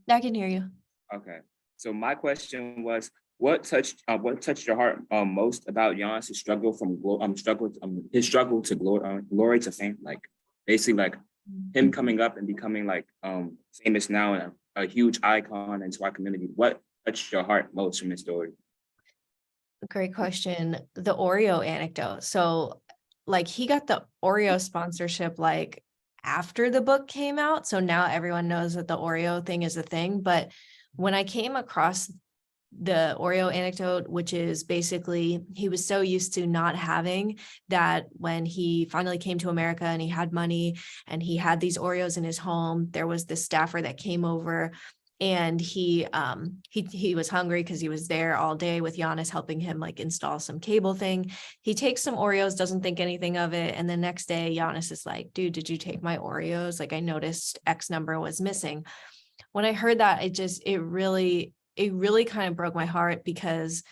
I can hear you. Okay. So my question was, what touched your heart most about Giannis' struggle his struggle to glory to fame? Basically him coming up and becoming famous now and a huge icon into our community. What touched your heart most from his story? Great question. The Oreo anecdote. So he got the Oreo sponsorship after the book came out. So now everyone knows that the Oreo thing is a thing. But when I came across the Oreo anecdote, which is basically he was so used to not having that, when he finally came to America and he had money and he had these Oreos in his home, there was this staffer that came over and he was hungry because he was there all day with Giannis helping him install some cable thing. He takes some Oreos, doesn't think anything of it. And the next day Giannis is like, dude, did you take my Oreos? I noticed X number was missing. When I heard that, it really kind of broke my heart, because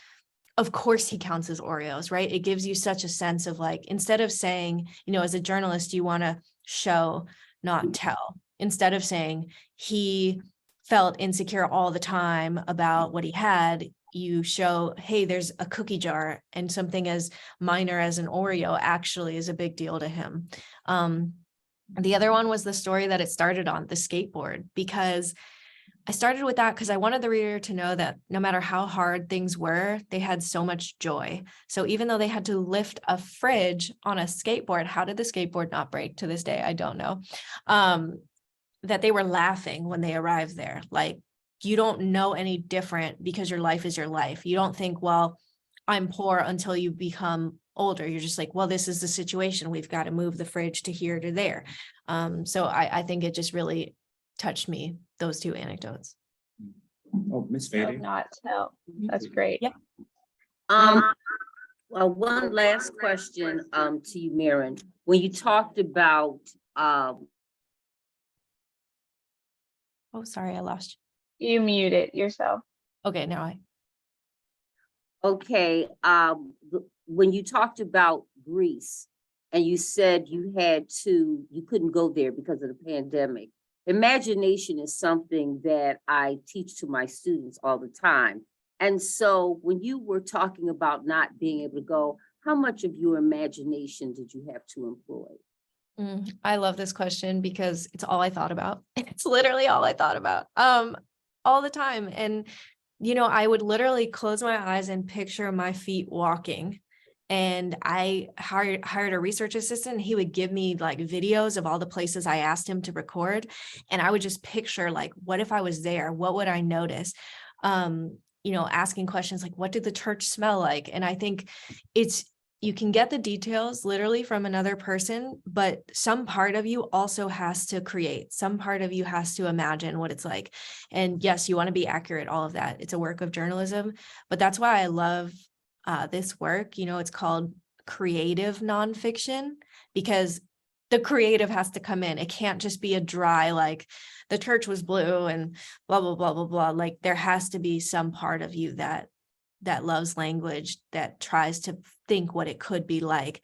of course he counts his Oreos, right? It gives you such a sense of instead of saying, as a journalist, you want to show, not tell. Instead of saying he felt insecure all the time about what he had, you show, hey, there's a cookie jar, and something as minor as an Oreo actually is a big deal to him. The other one was the story that it started on, the skateboard, because I started with that because I wanted the reader to know that no matter how hard things were, they had so much joy. So even though they had to lift a fridge on a skateboard, how did the skateboard not break to this day? I don't know. That they were laughing when they arrived there. Like, you don't know any different because your life is your life. You don't think, well, I'm poor until you become older. You're just like, well, this is the situation. We've got to move the fridge to here to there. So I think it just really touched me, those two anecdotes. Oh, Miss So Fady. not tell. That's great. Yeah. Well, one last question, to you, Mirin. When you talked about, Oh, sorry, I lost You muted yourself. you. Okay, now I. okay, when you talked about Greece and you said you couldn't go there because of the pandemic. Imagination is something that I teach to my students all the time. And so when you were talking about not being able to go, how much of your imagination did you have to employ? I love this question because it's all I thought about. It's literally all I thought about all the time. And, you know, I would literally close my eyes and picture my feet walking. And I hired a research assistant. He would give me like videos of all the places I asked him to record. And I would just picture like, what if I was there? What would I notice? You know, asking questions like, what did the church smell like? And I think you can get the details literally from another person, but some part of you also has to create. Some part of you has to imagine what it's like. And yes, you want to be accurate, all of that. It's a work of journalism, but that's why I love this work. You know, it's called creative nonfiction because the creative has to come in. It can't just be a dry, like the church was blue and blah, blah, blah, blah, blah. Like there has to be some part of you that loves language, that tries to think what it could be like.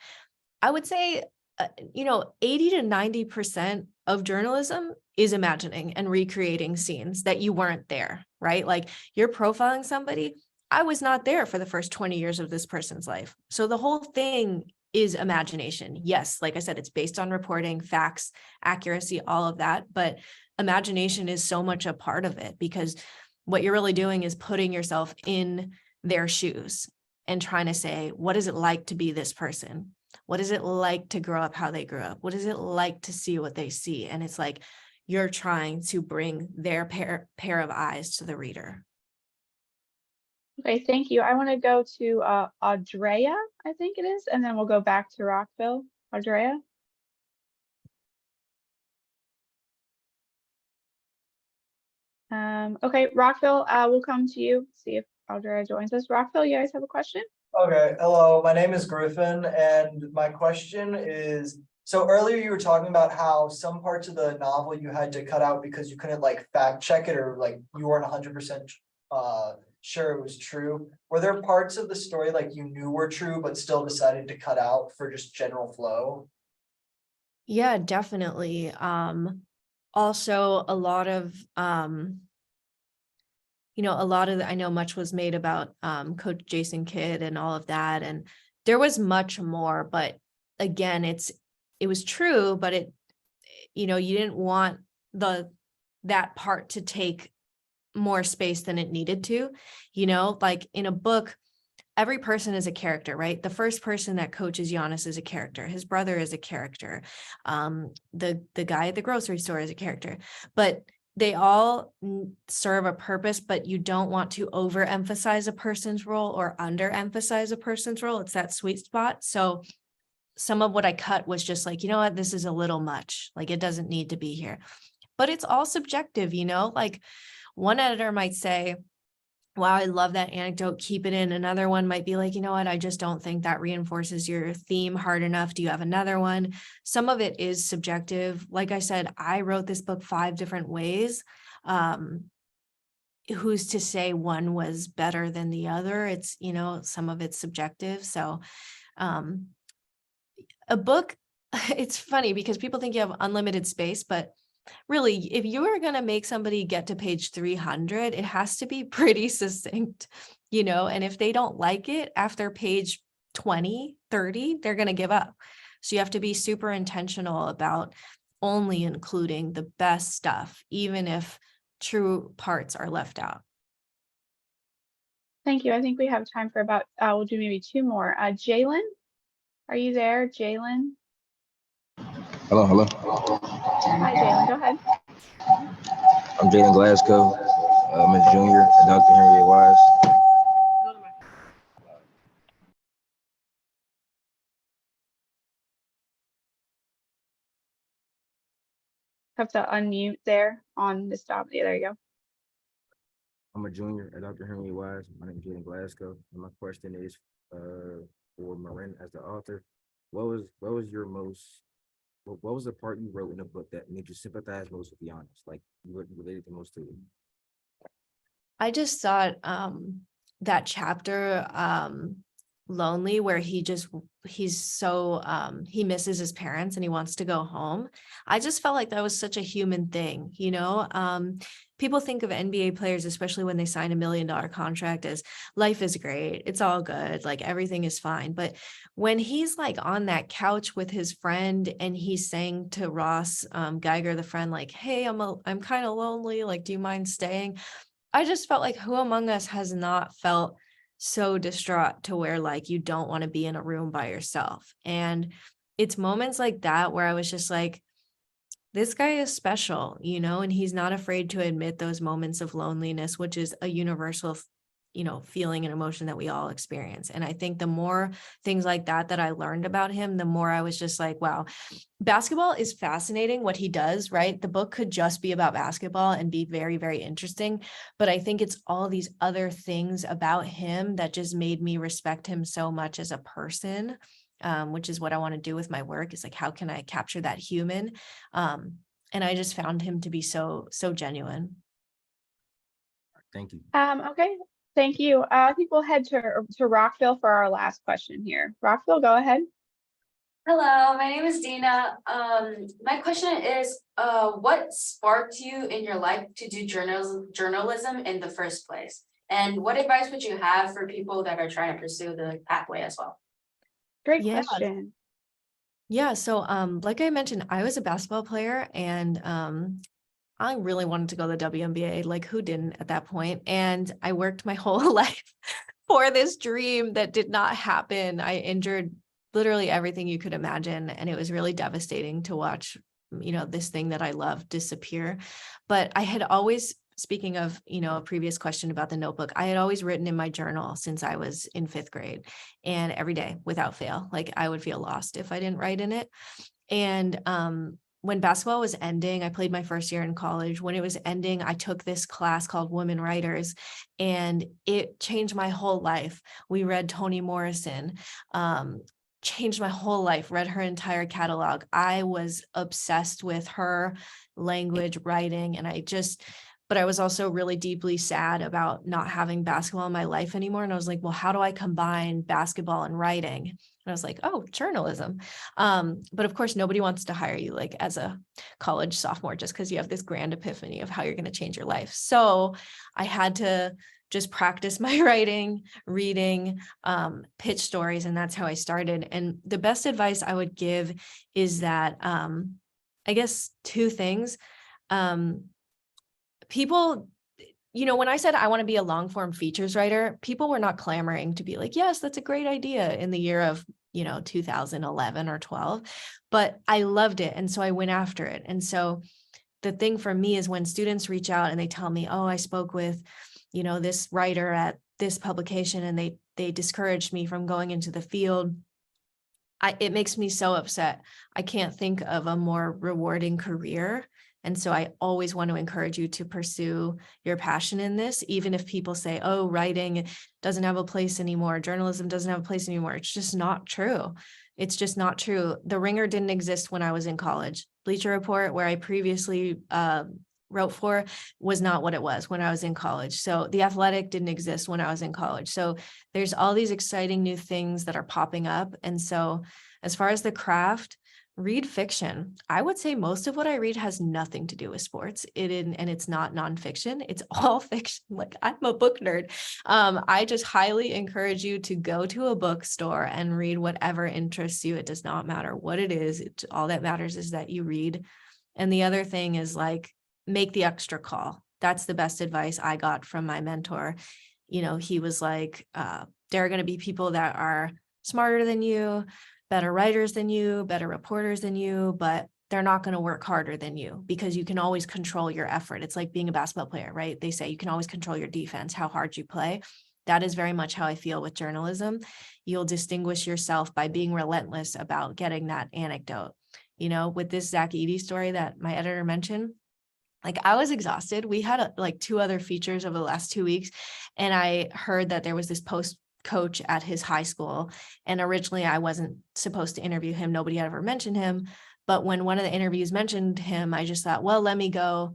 I would say, 80 to 90% of journalism is imagining and recreating scenes that you weren't there, right? Like you're profiling somebody. I was not there for the first 20 years of this person's life. So the whole thing is imagination. Yes, like I said, it's based on reporting, facts, accuracy, all of that. But imagination is so much a part of it because what you're really doing is putting yourself in their shoes and trying to say, what is it like to be this person? What is it like to grow up how they grew up? What is it like to see what they see? And it's like you're trying to bring their pair of eyes to the reader. Okay, thank you. I want to go to Audrea, I think it is, and then we'll go back to Rockville. Audrea? Okay, Rockville, we'll come to you, see if Audrea joins us. Rockville, you guys have a question? Okay, hello, my name is Griffin, and my question is, so earlier you were talking about how some parts of the novel you had to cut out because you couldn't like fact check it or like you weren't 100% sure it was true. Were there parts of the story like you knew were true but still decided to cut out for just general flow? Yeah, definitely. Also a lot of I know much was made about Coach Jason Kidd and all of that, and there was much more, but again, it was true, but you didn't want that part to take more space than it needed to. Like in a book, every person is a character, right? The first person that coaches Giannis is a character. His brother is a character. The guy at the grocery store is a character, but they all serve a purpose, but you don't want to overemphasize a person's role or underemphasize a person's role. It's that sweet spot. So some of what I cut was just like, you know what, this is a little much. Like it doesn't need to be here, but it's all subjective, like one editor might say, wow, I love that anecdote, keep it in. Another one might be like, you know what, I just don't think that reinforces your theme hard enough. Do you have another one? Some of it is subjective. Like I said, I wrote this book 5 different ways. Who's to say one was better than the other? It's, some of it's subjective. So a book, it's funny because people think you have unlimited space, but really, if you are going to make somebody get to page 300, it has to be pretty succinct, and if they don't like it after page 20, 30, they're going to give up. So you have to be super intentional about only including the best stuff, even if true parts are left out. Thank you. I think we have time for about, we'll do maybe two more. Jalen, are you there, Jalen? Hello, hello. Hi, Jalen, go ahead. I'm Jalen Glasgow. I'm a junior at Dr. Henry Wise. Have to unmute there on the stop. Yeah, there you go. I'm a junior at Dr. Henry Wise. My name is Jalen Glasgow. And my question is for Mirin as the author. What was your most, what was the part you wrote in the book that made you sympathize most with Giannis? Like you related the most to it? I just thought that chapter, Lonely, where he's so he misses his parents and he wants to go home. I just felt like that was such a human thing, you know. People think of NBA players, especially when they sign $1 million contract, as life is great, it's all good, like everything is fine. But when he's like on that couch with his friend and he's saying to Ross Geiger, the friend, like, hey, I'm kind of lonely, like, do you mind staying? I just felt like who among us has not felt so distraught to where like you don't want to be in a room by yourself. And it's moments like that where I was just like, this guy is special, you know, and he's not afraid to admit those moments of loneliness, which is a universal, you know, feeling and emotion that we all experience. And I think the more things like that I learned about him, the more I was just like, wow, basketball is fascinating what he does, right? The book could just be about basketball and be very, very interesting. But I think it's all these other things about him that just made me respect him so much as a person, which is what I want to do with my work, is like, how can I capture that human? And I just found him to be so genuine. Thank you. Okay, thank you. I think we'll head to Rockville for our last question here. Rockville, go ahead. Hello, my name is Dina. My question is, what sparked you in your life to do journalism in the first place? And what advice would you have for people that are trying to pursue the pathway as well? Great question. Yeah, so like I mentioned, I was a basketball player and I really wanted to go to the WNBA, like who didn't at that point? And I worked my whole life for this dream that did not happen. I injured literally everything you could imagine. And it was really devastating to watch, you know, this thing that I love disappear. But I had always, speaking of, you know, a previous question about the notebook, I had always written in my journal since I was in 5th grade, and every day without fail, like I would feel lost if I didn't write in it. And when basketball was ending, I played my first year in college. When it was ending, I took this class called Women Writers, and it changed my whole life. We read Toni Morrison, changed my whole life, read her entire catalog. I was obsessed with her language, writing, and but I was also really deeply sad about not having basketball in my life anymore. And I was like, well, how do I combine basketball and writing? And I was like, oh, journalism. But of course, nobody wants to hire you like as a college sophomore just because you have this grand epiphany of how you're going to change your life. So I had to just practice my writing, reading, pitch stories. And that's how I started. And the best advice I would give is that, I guess 2 things. People, you know, when I said I want to be a long form features writer, people were not clamoring to be like, yes, that's a great idea in the year of, you know, 2011 or 12, but I loved it. And so I went after it. And so the thing for me is when students reach out and they tell me, oh, I spoke with, you know, this writer at this publication and they discouraged me from going into the field. It makes me so upset. I can't think of a more rewarding career. And so I always want to encourage you to pursue your passion in this, even if people say, oh, writing doesn't have a place anymore, journalism doesn't have a place anymore. It's just not true. It's just not true. The Ringer didn't exist when I was in college. Bleacher Report, where I previously wrote for, was not what it was when I was in college. So The Athletic didn't exist when I was in college. So there's all these exciting new things that are popping up. And so as far as the craft, read fiction. I would say most of what I read has nothing to do with sports. And it's not nonfiction. It's all fiction. Like, I'm a book nerd. I just highly encourage you to go to a bookstore and read whatever interests you. It does not matter what it is. All that matters is that you read And the other thing is like, make the extra call. That's the best advice I got from my mentor. You know, he was like, there are going to be people that are smarter than you, better writers than you, better reporters than you, but they're not going to work harder than you because you can always control your effort. It's like being a basketball player, right? They say you can always control your defense, how hard you play. That is very much how I feel with journalism. You'll distinguish yourself by being relentless about getting that anecdote. You know, with this Zach Edey story that my editor mentioned, like I was exhausted. We had like 2 other features over the last 2 weeks. And I heard that there was this post coach at his high school. And originally I wasn't supposed to interview him. Nobody had ever mentioned him. But when one of the interviews mentioned him, I just thought, well, let me go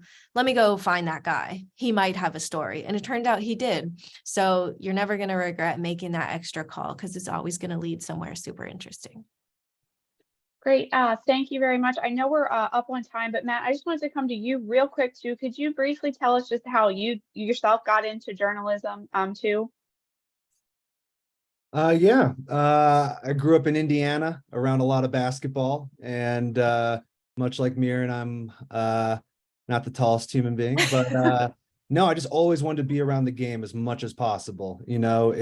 find that guy. He might have a story. And it turned out he did. So you're never going to regret making that extra call because it's always going to lead somewhere super interesting. Great. Thank you very much. I know we're up on time, but Matt, I just wanted to come to you real quick too. Could you briefly tell us just how you yourself got into journalism too? Yeah, I grew up in Indiana around a lot of basketball, and much like Mirin, I'm not the tallest human being, but no, I just always wanted to be around the game as much as possible. You know,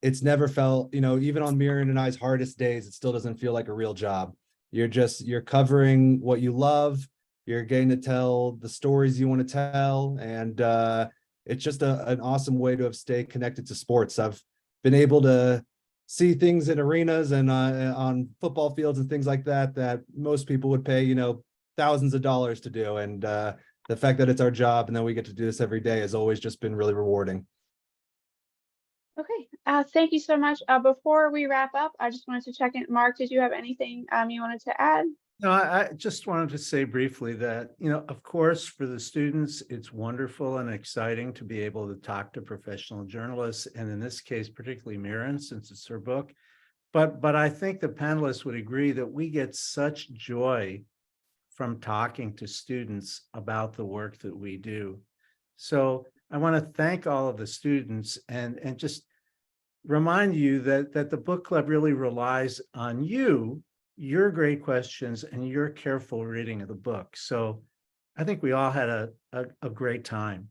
it's never felt, you know, even on Mirin and I's hardest days, it still doesn't feel like a real job. You're covering what you love, you're getting to tell the stories you want to tell, and it's just an awesome way to have stayed connected to sports. I've been able to see things in arenas and on football fields and things like that that most people would pay, you know, thousands of dollars to do. And the fact that it's our job and then we get to do this every day has always just been really rewarding. Okay, thank you so much. Before we wrap up, I just wanted to check in. Mark, did you have anything you wanted to add? No, I just wanted to say briefly that, you know, of course, for the students, it's wonderful and exciting to be able to talk to professional journalists, and in this case, particularly Mirin, since it's her book. But I think the panelists would agree that we get such joy from talking to students about the work that we do. So I want to thank all of the students and just remind you that the book club really relies on you, your great questions, and your careful reading of the book. So I think we all had a great time.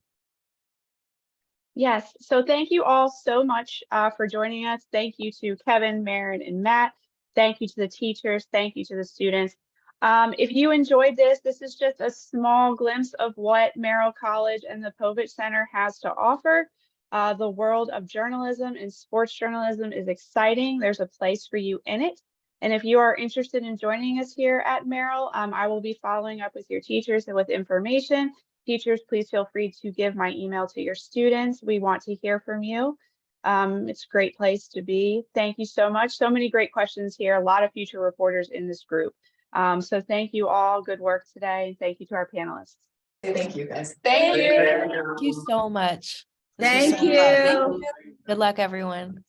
Yes, so thank you all so much for joining us. Thank you to Kevin, Marin, and Matt. Thank you to the teachers. Thank you to the students. If you enjoyed this is just a small glimpse of what Merrill College and the Povich Center has to offer. The world of journalism and sports journalism is exciting. There's a place for you in it. And if you are interested in joining us here at Merrill, I will be following up with your teachers and with information. Teachers, please feel free to give my email to your students. We want to hear from you. It's a great place to be. Thank you so much. So many great questions here. A lot of future reporters in this group. So thank you all. Good work today. Thank you to our panelists. Thank you, guys. Thank you so much. This was Thank so fun. you. Good luck, everyone.